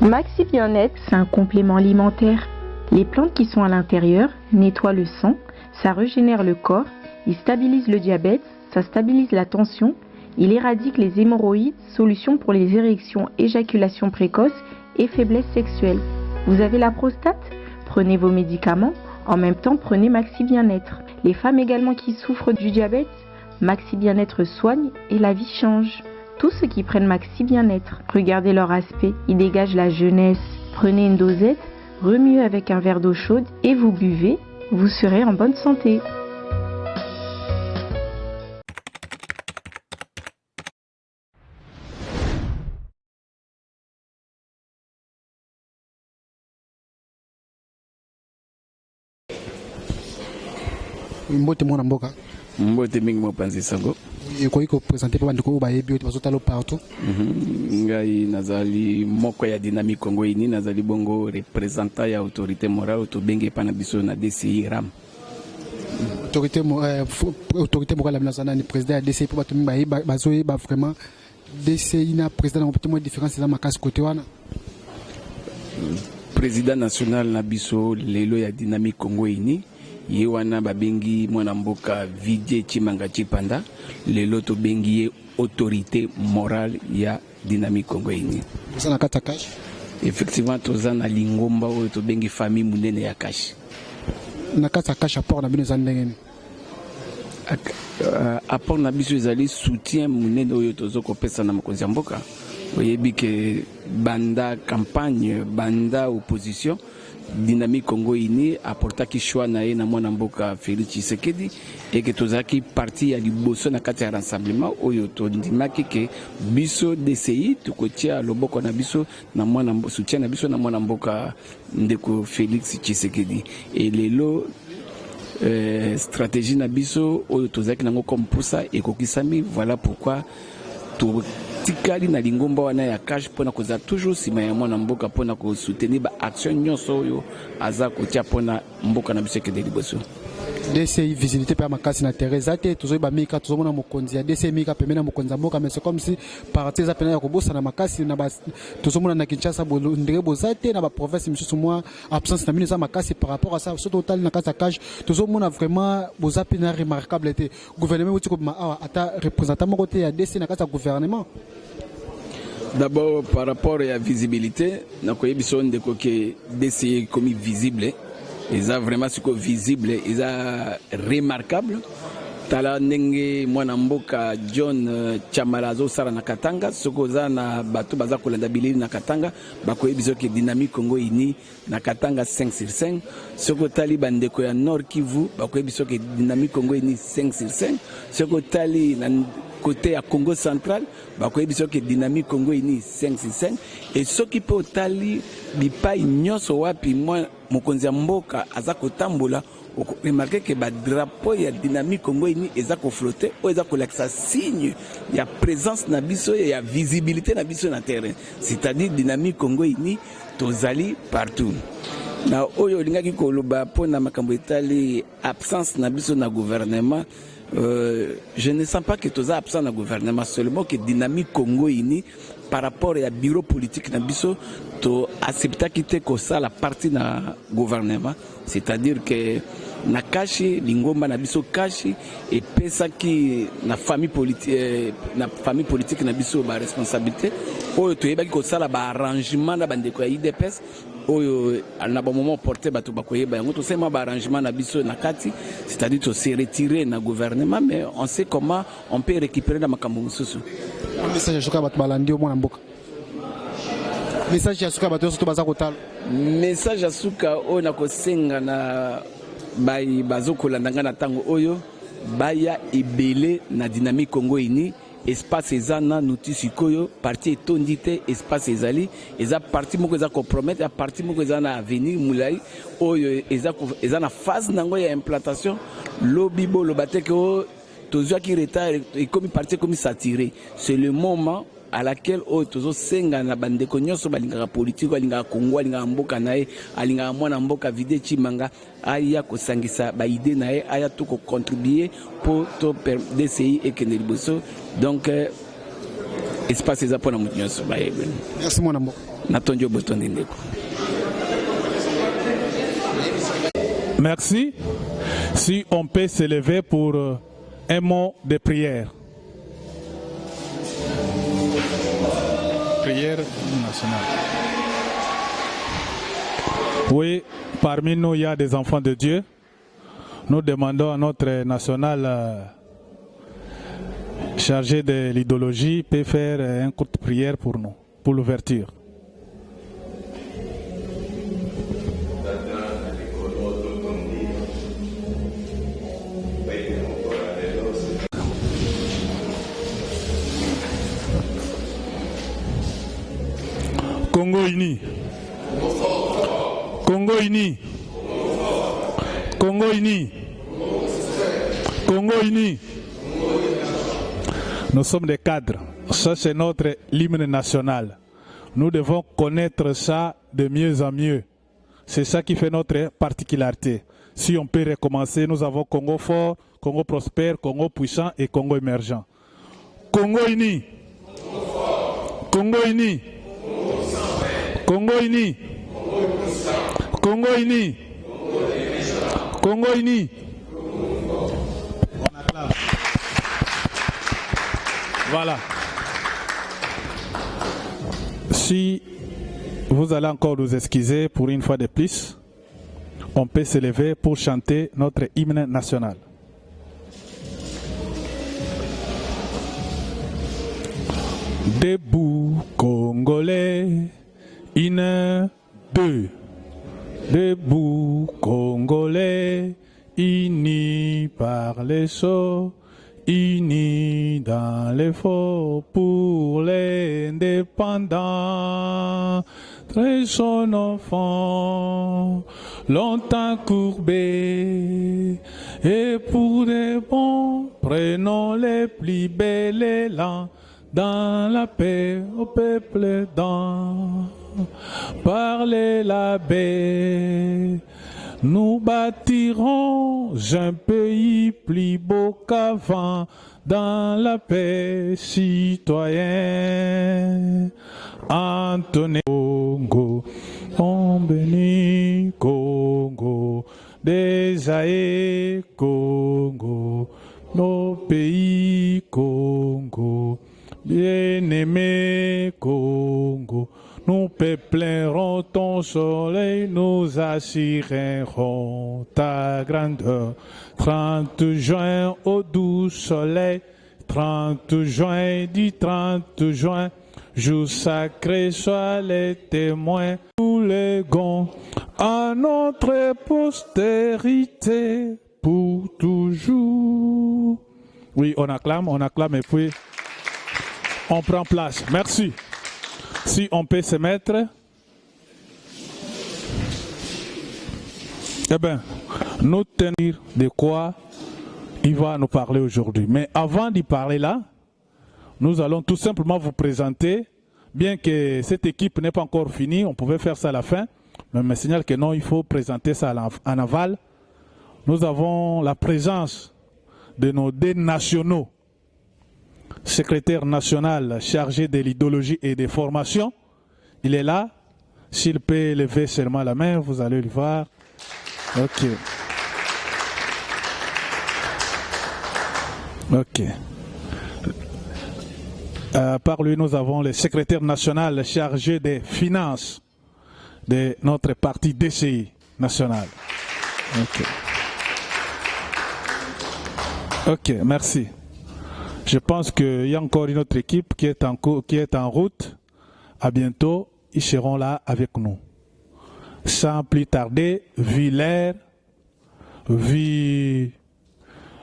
Maxi Bien-être, c'est un complément alimentaire. Les plantes qui sont à l'intérieur nettoient le sang, ça régénère le corps, il stabilise le diabète, ça stabilise la tension, il éradique les hémorroïdes, solution pour les érections, éjaculation précoce et faiblesse sexuelle. Vous avez la prostate? Prenez vos médicaments, en même temps prenez Maxi Bien-être. Les femmes également qui souffrent du diabète, Maxi Bien-être soigne et la vie change. Tous ceux qui prennent Maxi Bien-être, regardez leur aspect, ils dégagent la jeunesse. Prenez une dosette, remuez avec un verre d'eau chaude et vous buvez, vous serez en bonne santé. Mbote mwana mboka. Mbote mingi mopanzi sango. Ekoki ko présenter pa bandeko ba yebi ote bazotalo partout. Ngai nazali moko ya Dynamique Congo ini nazali bongo représentant ya autorité morale to benge pana biso na DCI RAM. Autorité morale la ni président ya DCI po bato mingi ba bazoye ba vraiment DCI na président na peut moins différence za makasi côté wana. Président national na biso lelo ya Dynamique Congo ini ye wana babengi mwana mboka Vidie Chimanga Chipanda lelo to bengi ye autorité morale ya Dynamique Congo ini. Ça na kata cash. Effectivement toza na lingomba oyo to bengi famille munene ya cash. Na kata cash apport na bino za ndenge. Apport na biso ezali soutien munene oyo tozo kopesa na mokonzi ya mboka. Oyebi ke banda campagne banda opposition Dynamique Congo ini apportaki choix na ye na mwana mboka Félix Tshisekedi et que tozaki parti ya liboso na kati ya rassemblement oyo tondimaki ke biso DCI tukotia loboko na biso na mwana soutien na biso na mwana mboka ndeko Félix Tshisekedi et lelo stratégie na biso oyo tozaki nango comme poussa ekokisami voilà pourquoi tikali na lingomba wana ya cash pona koza toujours sima ya mwana mboka pona ko soutenir ba action nyonso oyo aza kotia pona mboka na biso ke de liboso. DCI visibilité pa makasi na Teresa te tozo ba mika tozo mona mokonzi ya DCI mika pemena mokonzi mboka mais c'est comme si parti za pena ya kobosa na makasi na ba tozo mona na Kinshasa ndenge bozate na ba province misusu moi absence na mine za makasi par rapport à ça surtout total na kata cash tozo mona vraiment bozapi na remarquable te gouvernement wuti ko ma ata représentant mo côté ya DCI na kata gouvernement. D'abord par rapport à la visibilité na koyebiso ndeko ke DCI comme visible. Ils ont vraiment ce visible, ils ont remarquable. Tala nenge mwana mboka John Chamalazo sara na Katanga, sokoza na bato baza kolanda bilili na Katanga, bako ebizo ke Dynamique Congo ini na Katanga 5/5. Soko tali bandeko ya Nord Kivu, bako ebizo ke Dynamique Congo ini 5/5. Soko tali na côté à Congo central, bako ebizo ke Dynamique Congo ini 5/5. Et ce qui peut tali bipai nyoso wapi moi mokonzi mboka aza kotambola remarquez que ba drapeau ya Dynamique Congo ini eza ko flotter o eza ko laksa signe ya présence na biso ya visibilité na biso na terrain, c'est-à-dire Dynamique Congo ini tozali partout. Na oyo lingaki ko loba pona makambo etali absence na biso na gouvernement. Je ne sens pas que tu as absent dans le gouvernement, seulement que Dynamique Congo ini par rapport à bureau politique na biso to accepta quitter que ça la partie na gouvernement, c'est-à-dire que na kashi lingomba na biso kashi et pesa qui na famille politique na biso ba responsabilité oyo to yebaki ko sala ba arrangement na bandeko ya IDPS oyo na ba moment porté bato bakoyeba yango to sema ba arrangement na biso na kati, c'est-à-dire to se retirer na gouvernement mais on sait comment on peut récupérer na makambo mususu. Message shuka bato balandi o mwana mboka. Message ya suka bato soto baza kotala. Message ya suka o na kosenga na bai bazokolanda nga na tango oyo baya ebele na Dynamique Congo ini espace ezana notisi koyo parti etondite espace ezali eza parti moko eza compromettre ya parti moko eza na avenir mulai oyo eza na phase nango ya implantation lobi bo lobateke o tozwa ki retard et comme parti comme saturé, c'est le moment à laquelle tozo senga na bandeko nyonso balingaka politique balingaka Congo balingaka mboka nae alingaka mwana mboka Vidie Chimanga aya kosangisa ba idée nae aya to ko contribuer pour to DCI et kende liboso donc espace eza pona mutu nyonso ba yebeni. Merci mwana mboka. Merci. Si on peut s'élever pour un mot de prière. Prière nationale. Oui, parmi nous, il y a des enfants de Dieu. Nous demandons à notre national chargé de l'idéologie peut faire une courte prière pour nous, pour l'ouverture. Congo uni. Congo uni. Congo uni. Congo uni. Nous sommes des cadres. Ça, c'est notre hymne national. Nous devons connaître ça de mieux en mieux. C'est ça qui fait notre particularité. Si on peut recommencer, nous avons Congo fort, Congo prospère, Congo puissant et Congo émergent. Congo uni. Congo uni. Congo uni. Congo uni. Congo uni. On acclame. Voilà. Si vous allez encore nous excuser pour une fois de plus, on peut se lever pour chanter notre hymne national. Debout, Congolais, 1, 2. Debout, Congolais, unis par les sceaux, unis dans l'effort pour l'indépendance. Très son enfant, longtemps courbé, et pour des bons, prenons les plus belles élans. Dans la paix au peuple dans parler la paix, nous bâtirons un pays plus beau qu'avant. Dans la paix citoyen, Anthony Congo, on bénit Congo, des Congo, nos pays Congo. Bien-aimé Congo, nous peuplerons ton soleil, nous assurerons ta grandeur. 30 juin au doux soleil, 30 juin, dit 30 juin, jour sacré, sois les témoins. Nous léguons à notre postérité pour toujours. Oui, on acclame et puis on prend place. Merci. Si on peut se mettre. Eh bien, nous tenir de quoi il va nous parler aujourd'hui. Mais avant d'y parler là, nous allons tout simplement vous présenter, bien que cette équipe n'est pas encore finie, on pouvait faire ça à la fin, mais me signale que non, il faut présenter ça en aval. Nous avons la présence de nos deux nationaux, secrétaire national chargé de l'idéologie et des formations. Il est là. S'il peut lever seulement la main, vous allez le voir. Ok. Ok. Par lui, nous avons le secrétaire national chargé des finances de notre parti DCI national. Ok. Ok, merci. Je pense qu'il y a encore une autre équipe qui est en route. À bientôt, ils seront là avec nous. Sans plus tarder, vu l'air, vu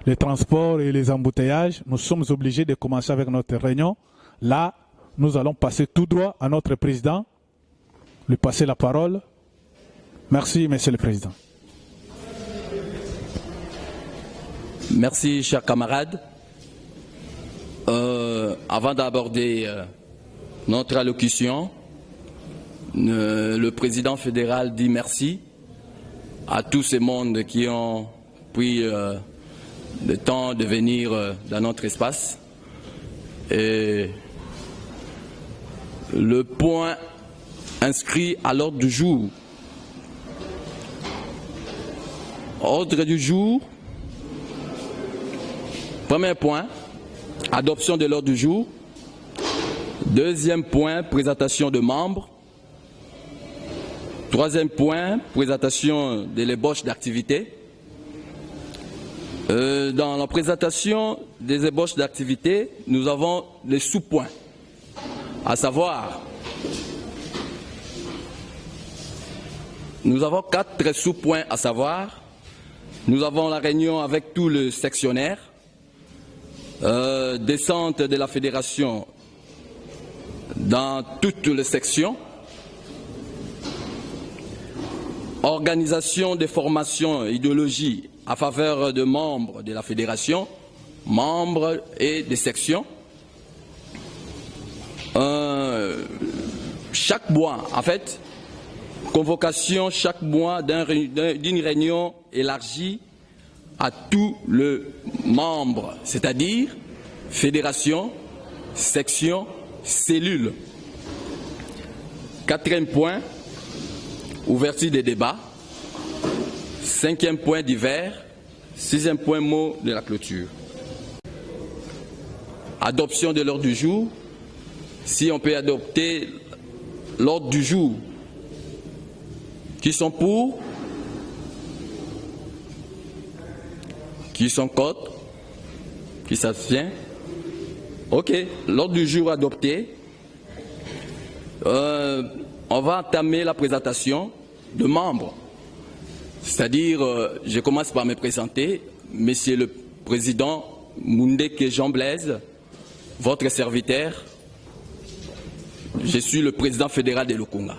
les transports et les embouteillages, nous sommes obligés de commencer avec notre réunion. Là, nous allons passer tout droit à notre président, lui passer la parole. Merci, monsieur le président. Merci, chers camarades. Avant d'aborder notre allocution, le président fédéral dit merci à tous ces mondes qui ont pris le temps de venir dans notre espace. Et le point inscrits à l'ordre du jour. Ordre du jour. Premier point, adoption de l'ordre du jour. Deuxième point, présentation de membres. Troisième point, présentation de l'ébauche d'activité. Dans la présentation des ébauches d'activité, nous avons les sous-points, à savoir, nous avons 4 sous-points à savoir. Nous avons la réunion avec tous les sectionnaires, descente de la fédération dans toutes les sections, organisation des formations idéologie à faveur de membres de la fédération, membres et des sections. Chaque mois, en fait, convocation chaque mois d'une réunion élargie à tous les membres, c'est-à-dire fédération, section, cellule. 4e point, ouverture des débats. 5e point, divers. 6e point, mot de la clôture. Adoption de l'ordre du jour. Si on peut adopter l'ordre du jour, qui sont pour, qui sont contre, qui s'abstient. Ok, l'ordre du jour adopté. On va entamer la présentation de membres. C'est-à-dire, je commence par me présenter, Monsieur le Président Moundeke Jean Blaise, votre serviteur. Je suis le président fédéral de Lukunga.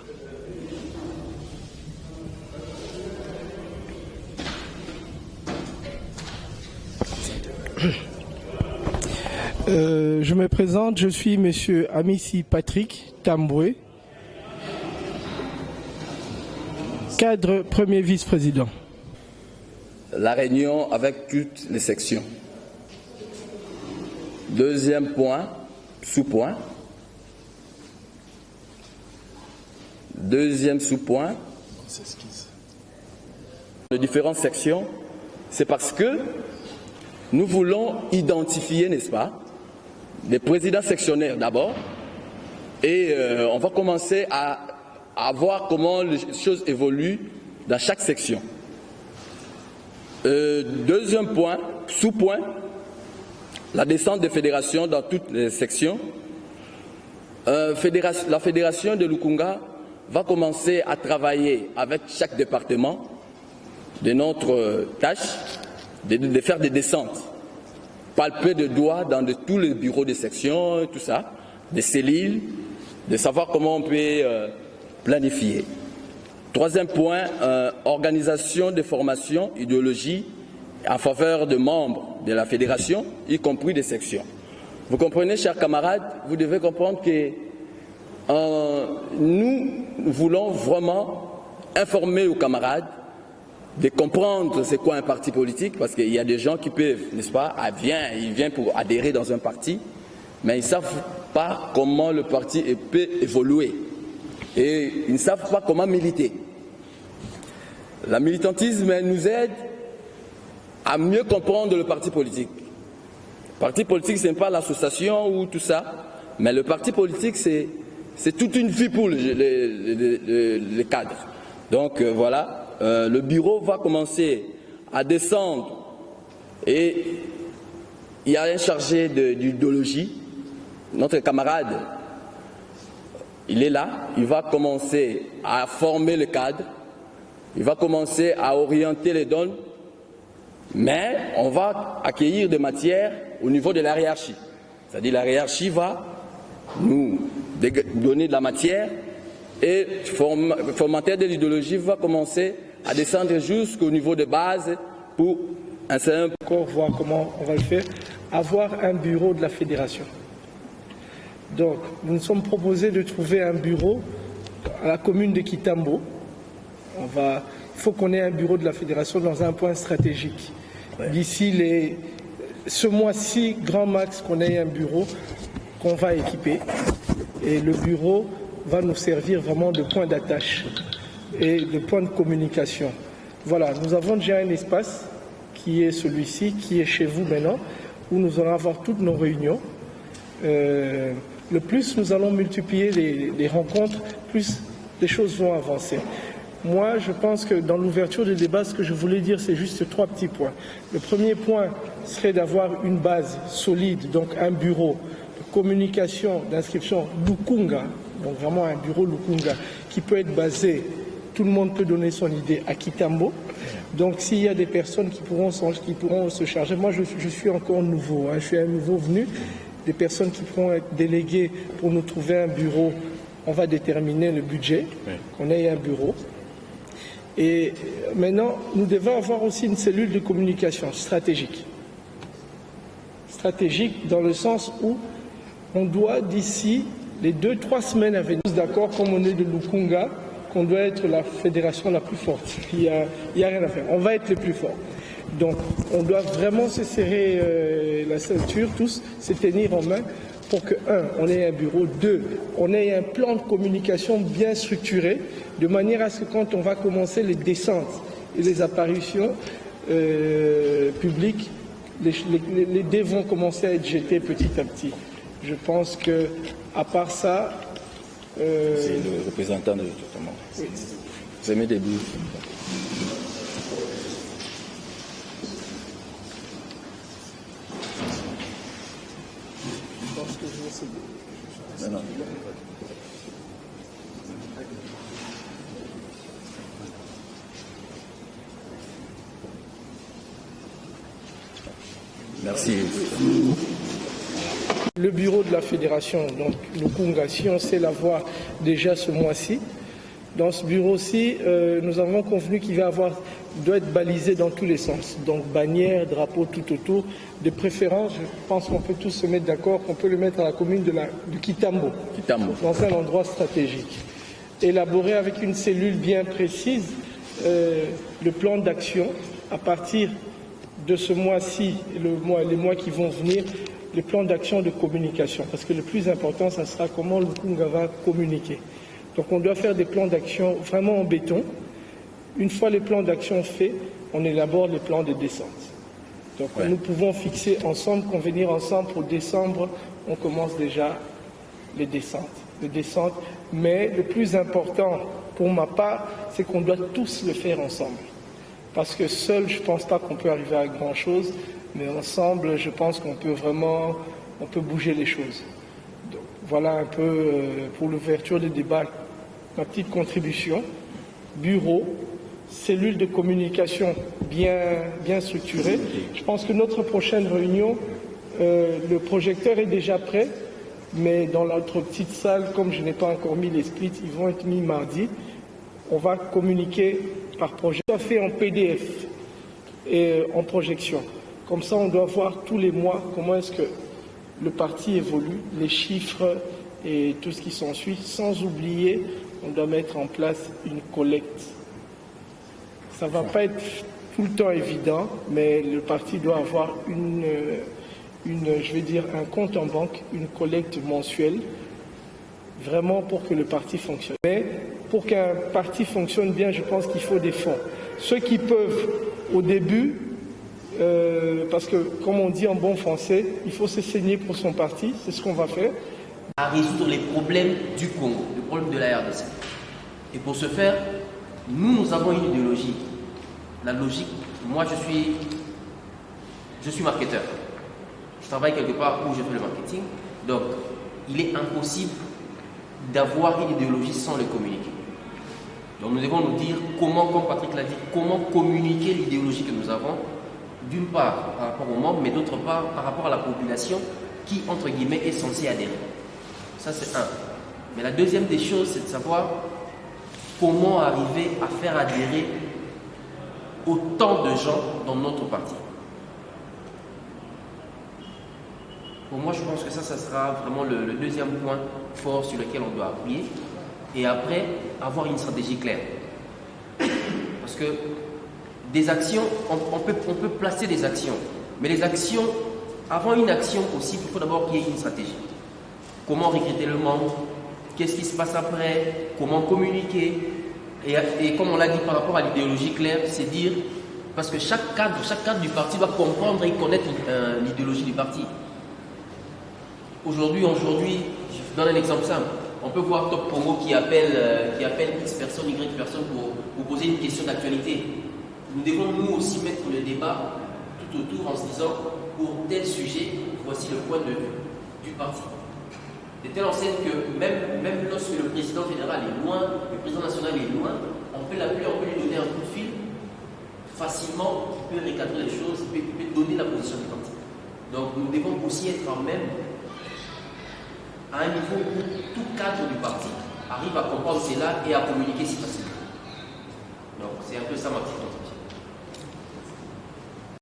Je me présente, je suis Monsieur Amissi Patrick Tamboué, cadre premier vice-président. La réunion avec toutes les sections. Deuxième point, sous-point. Deuxième sous-point. Les différentes sections, c'est parce que nous voulons identifier, n'est-ce pas, les présidents sectionnaires d'abord, et on va commencer à voir comment les choses évoluent dans chaque section. Deuxième point, sous-point, la descente des fédérations dans toutes les sections. La fédération de Lukunga va commencer à travailler avec chaque département de notre tâche de faire des descentes, palper de doigts dans tous les bureaux des sections, tout ça, des cellules, de savoir comment on peut planifier. Troisième point, organisation des formations, idéologie en faveur de membres de la fédération, y compris des sections. Vous comprenez, chers camarades, vous devez comprendre que nous voulons vraiment informer aux camarades de comprendre c'est quoi un parti politique, parce qu'il y a des gens qui peuvent, n'est-ce pas, ils viennent pour adhérer dans un parti, mais ils ne savent pas comment le parti peut évoluer. Et ils ne savent pas comment militer. Le militantisme nous aide à mieux comprendre le parti politique. Le parti politique, ce n'est pas l'association ou tout ça, mais le parti politique, c'est toute une vie pour les cadres. Donc voilà. Le bureau va commencer à descendre et il y a un chargé d'idéologie, notre camarade, il est là, il va commencer à former le cadre, il va commencer à orienter les dons, mais on va accueillir des matières au niveau de la hiérarchie. C'est-à-dire la hiérarchie va nous donner de la matière et le formateur de l'idéologie va commencer à descendre jusqu'au niveau de base pour un simple... Encore voir comment on va le faire, avoir un bureau de la fédération. Donc, nous nous sommes proposés de trouver un bureau à la commune de Kitambo. Il faut qu'on ait un bureau de la fédération dans un point stratégique. Ouais. D'ici ce mois-ci, grand max, qu'on ait un bureau qu'on va équiper. Et le bureau va nous servir vraiment de point d'attache et de point de communication. Voilà, nous avons déjà un espace qui est celui-ci, qui est chez vous maintenant, où nous allons avoir toutes nos réunions. Le plus nous allons multiplier les rencontres, plus les choses vont avancer. Moi, je pense que dans l'ouverture des débats, ce que je voulais dire, c'est juste 3 petits points. Le premier point serait d'avoir une base solide, donc un bureau de communication, d'inscription Lukunga, donc vraiment un bureau Lukunga, qui peut être basé, tout le monde peut donner son idée à Kitambo. Donc s'il y a des personnes qui pourront se charger, moi je suis encore nouveau, je suis un nouveau venu, des personnes qui pourront être déléguées pour nous trouver un bureau, on va déterminer le budget, qu'on ait un bureau. Et maintenant, nous devons avoir aussi une cellule de communication stratégique. Stratégique dans le sens où on doit, d'ici les 2-3 semaines à venir, d'accord, comme on est de Lukunga, qu'on doit être la fédération la plus forte. Il y a rien à faire. On va être les plus forts. Donc, on doit vraiment se serrer la ceinture, tous, se tenir en main pour que, 1, on ait un bureau, 2, on ait un plan de communication bien structuré, de manière à ce que quand on va commencer les descentes et les apparitions publiques, les dés vont commencer à être jetés petit à petit. Je pense que, à part ça... C'est le représentant de tout le monde. Oui. Vous aimez des bouts. Je pense que je vais essayer. Non. Merci. Le bureau de la fédération, donc Lukunga, si on sait l'avoir déjà ce mois-ci, dans ce bureau-ci, nous avons convenu qu'il doit être balisé dans tous les sens. Donc bannière, drapeau tout autour. De préférence, je pense qu'on peut tous se mettre d'accord qu'on peut le mettre à la commune de Kitambo, dans un endroit stratégique. Élaborer avec une cellule bien précise le plan d'action à partir de ce mois-ci, les mois qui vont venir, les plans d'action de communication. Parce que le plus important, ça sera comment Lukunga va communiquer. Donc on doit faire des plans d'action vraiment en béton. Une fois les plans d'action faits, on élabore les plans de descente. Donc nous pouvons fixer ensemble, convenir ensemble pour décembre, on commence déjà les descentes. Mais le plus important pour ma part, c'est qu'on doit tous le faire ensemble. Parce que seul, je ne pense pas qu'on peut arriver à grand-chose, mais ensemble, je pense qu'on peut vraiment, bouger les choses. Donc, voilà un peu pour l'ouverture des débats, ma petite contribution. Bureau, cellule de communication bien structurée. Je pense que notre prochaine réunion, le projecteur est déjà prêt, mais dans notre petite salle, comme je n'ai pas encore mis les splits, ils vont être mis mardi. On va communiquer par projet, fait en PDF et en projection. Comme ça, on doit voir tous les mois comment est-ce que le parti évolue, les chiffres et tout ce qui s'ensuit. Sans oublier, on doit mettre en place une collecte. Ça ne va pas être tout le temps évident, mais le parti doit avoir un compte en banque, une collecte mensuelle, vraiment pour que le parti fonctionne. Mais pour qu'un parti fonctionne bien, je pense qu'il faut des fonds. Ceux qui peuvent, au début, parce que, comme on dit en bon français, il faut se saigner pour son parti, c'est ce qu'on va faire. À résoudre les problèmes du Congo, les problèmes de la RDC. Et pour ce faire, nous avons une idéologie. La logique, moi je suis marketeur. Je travaille quelque part où je fais le marketing. Donc, il est impossible d'avoir une idéologie sans le communiquer. Donc nous devons nous dire comment, comme Patrick l'a dit, comment communiquer l'idéologie que nous avons, d'une part par rapport aux membres, mais d'autre part par rapport à la population qui, entre guillemets, est censée adhérer. Ça, c'est un. Mais la deuxième des choses, c'est de savoir comment arriver à faire adhérer autant de gens dans notre parti. Pour moi, je pense que ça sera vraiment le deuxième point fort sur lequel on doit appuyer. Et après, avoir une stratégie claire. Parce que des actions, on peut placer des actions. Mais les actions, avant une action possible, il faut d'abord qu'il y ait une stratégie. Comment recruter le membre? qu'est-ce qui se passe après, comment communiquer. Et comme on l'a dit par rapport à l'idéologie claire, c'est dire, parce que chaque cadre du parti doit comprendre et connaître l'idéologie du parti. Aujourd'hui, je donne un exemple simple. On peut voir Top Congo qui appelle X personnes, Y personnes pour poser une question d'actualité. Nous devons nous aussi mettre le débat tout autour en se disant, pour tel sujet, voici le point de vue du parti. De telle enseigne que même lorsque le président fédéral est loin, le président national est loin, on peut l'appeler, on peut lui donner un coup de fil facilement, il peut recadrer les choses, il peut donner la position du parti. Donc nous devons aussi être en même à un niveau où tout cadre du parti arrive à comprendre cela et à communiquer si facilement. Donc c'est un peu ça ma petite contribution.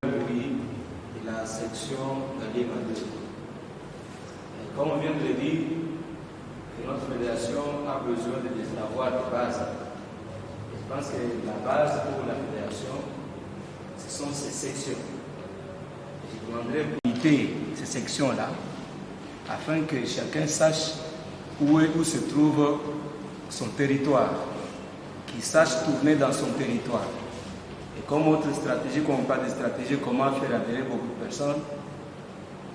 Et la section Galiema 2. Comme on vient de le dire, notre fédération a besoin d'avoir des bases. Et je pense que la base pour la fédération, ce sont ces sections. Je demanderais pour limiter ces sections-là, afin que chacun sache où se trouve son territoire, qu'il sache tourner dans son territoire. Et comme autre stratégie, comme on parle de stratégie, comment faire adhérer beaucoup de personnes,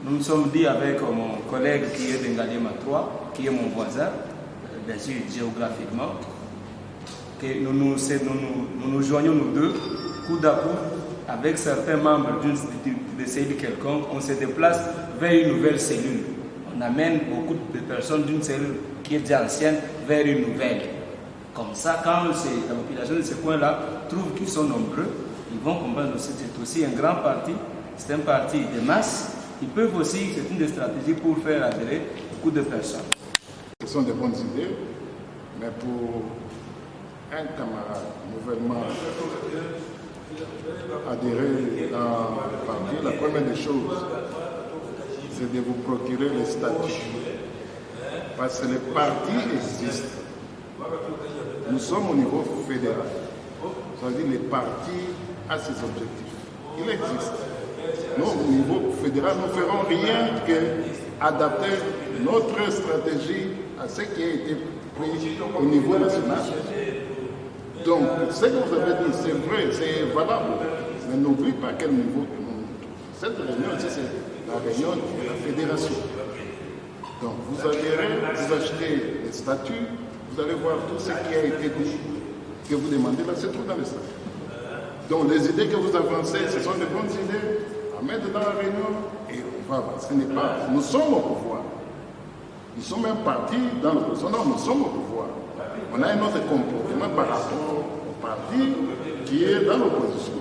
nous nous sommes dit avec mon collègue qui est d'Engaliema 3, qui est mon voisin, bien sûr géographiquement, que nous joignons nous deux, coup à coup, avec certains membres de cellule quelconque, on se déplace vers une nouvelle cellule. On amène beaucoup de personnes d'une cellule qui est déjà ancienne vers une nouvelle. Comme ça, quand la population de ce coin-là trouve qu'ils sont nombreux, ils vont comprendre que c'est aussi un grand parti, c'est un parti de masse. Ils peuvent aussi, c'est une des stratégies pour faire adhérer beaucoup de personnes. Ce sont des bonnes idées, mais pour un camarade nouvellement adhérer à un parti, la première des choses, c'est de vous procurer les statuts. Parce que les partis existent. Nous sommes au niveau fédéral. C'est-à-dire les partis ont ses objectifs. Il existe. Nous, au niveau fédéral, nous ne ferons rien qu'adapter notre stratégie à ce qui a été pris au niveau national. Donc, ce que vous avez dit, c'est vrai, c'est valable. Mais n'oublie pas quel niveau que nous. Cette réunion, c'est la réunion de la fédération. Donc, vous adhérez, vous achetez les statuts, vous allez voir tout ce qui a été dit, que vous demandez là, c'est tout dans les statuts. Donc, les idées que vous avancez, ce sont de bonnes idées à mettre dans la réunion et on va avancer. Nous sommes au pouvoir. Nous sommes un parti dans l'opposition. Non, nous sommes au pouvoir. On a un autre comportement par rapport au parti qui est dans l'opposition.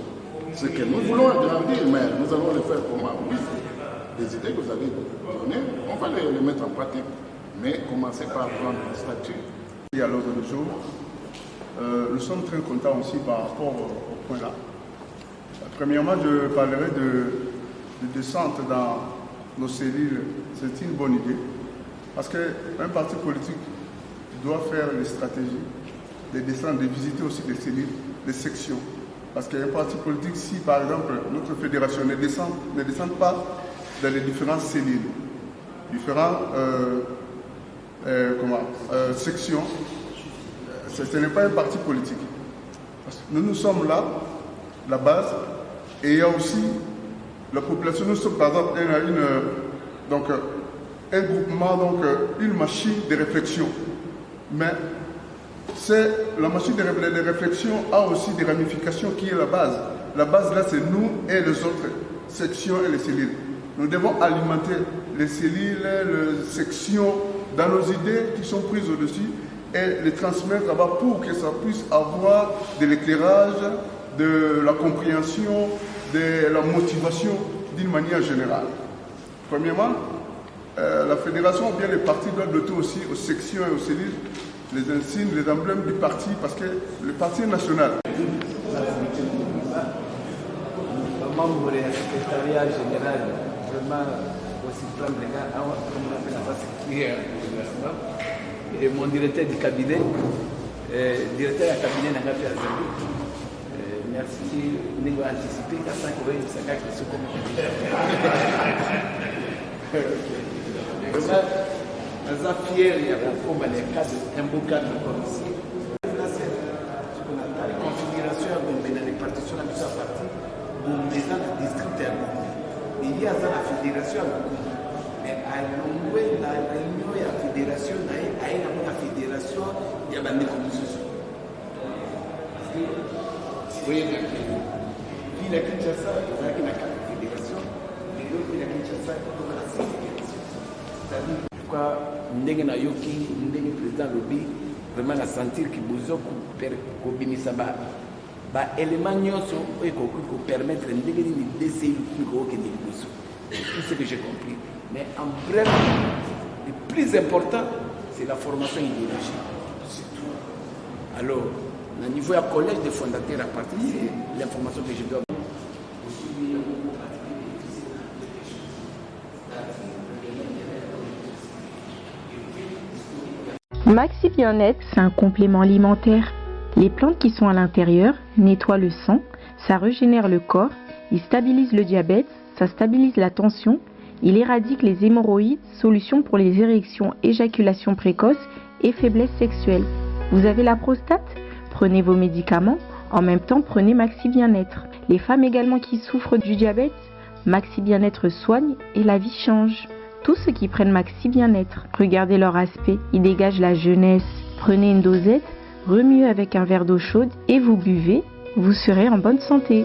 Ce que nous voulons agrandir, mais nous allons le faire comment? Oui, les idées que vous avez données, on va les mettre en pratique. Mais commencer par prendre le statut. Et à l'ordre du jour, nous sommes très contents aussi par rapport au point là. Premièrement, je parlerai de descente dans nos cellules. C'est une bonne idée. Parce qu'un parti politique doit faire des stratégies, de descendre, de visiter aussi des cellules, des sections. Parce qu'un parti politique, si par exemple notre fédération ne descend pas dans les différentes cellules, différentes sections, ce n'est pas un parti politique. Parce que nous sommes là, la base, et il y a aussi la population. Nous sommes par exemple un groupement, donc une machine de réflexion. Mais la machine de réflexion a aussi des ramifications qui est la base. La base là, c'est nous et les autres sections et les cellules. Nous devons alimenter les cellules, les sections dans nos idées qui sont prises au-dessus et les transmettre là-bas pour que ça puisse avoir de l'éclairage, de la compréhension, de la motivation d'une manière générale. Premièrement, la fédération ou bien les partis doivent doter aussi aux sections et aux cellules les insignes, les emblèmes du parti, parce que le parti est national. Membre du secrétariat général, vraiment aussi plein de gars, comme on appelle ça, qui est et mon directeur du cabinet, directeur du cabinet n'a pas fait merci, nous avons anticipé qu'à 5 ans, ça a été ce qu'on naza fier ya kokomba le cas un beau cadre comme ici. Là c'est ce qu'on appelle la configuration ya Gombe na répartition na biso à partir Gombe eza na district ya Gombe. Il y a la fédération ya Gombe. Mais à l'ongwe la réunion ya fédération na ye aye na mona fédération ya bandeko mosusu. Oui, ville ya Kinshasa ezalaki na kaka fédération, lelo ville ya Kinshasa ekotoka na fédération. C'est-à-dire pourquoi ndenge na yoki ndenge président lobi vraiment na sentir ki bozo kobimisa ba élément nyonso oyo ekoki kopermettre ndenge nini DCI kokende liboso. Tout ce que j'ai compris. Mais en bref, le plus important, c'est la formation idéologique. C'est tout. Alors, au niveau du collège des fondateurs à partir, c'est l'information que je dois. Maxi Bien-être, c'est un complément alimentaire. Les plantes qui sont à l'intérieur nettoient le sang, ça régénère le corps, il stabilise le diabète, ça stabilise la tension, il éradique les hémorroïdes, solution pour les érections, éjaculation précoce et faiblesse sexuelle. Vous avez la prostate? Prenez vos médicaments, en même temps prenez Maxi Bien-être. Les femmes également qui souffrent du diabète, Maxi Bien-être soigne et la vie change. Tous ceux qui prennent Maxi Bien-être, regardez leur aspect, ils dégagent la jeunesse. Prenez une dosette, remuez avec un verre d'eau chaude et vous buvez, vous serez en bonne santé.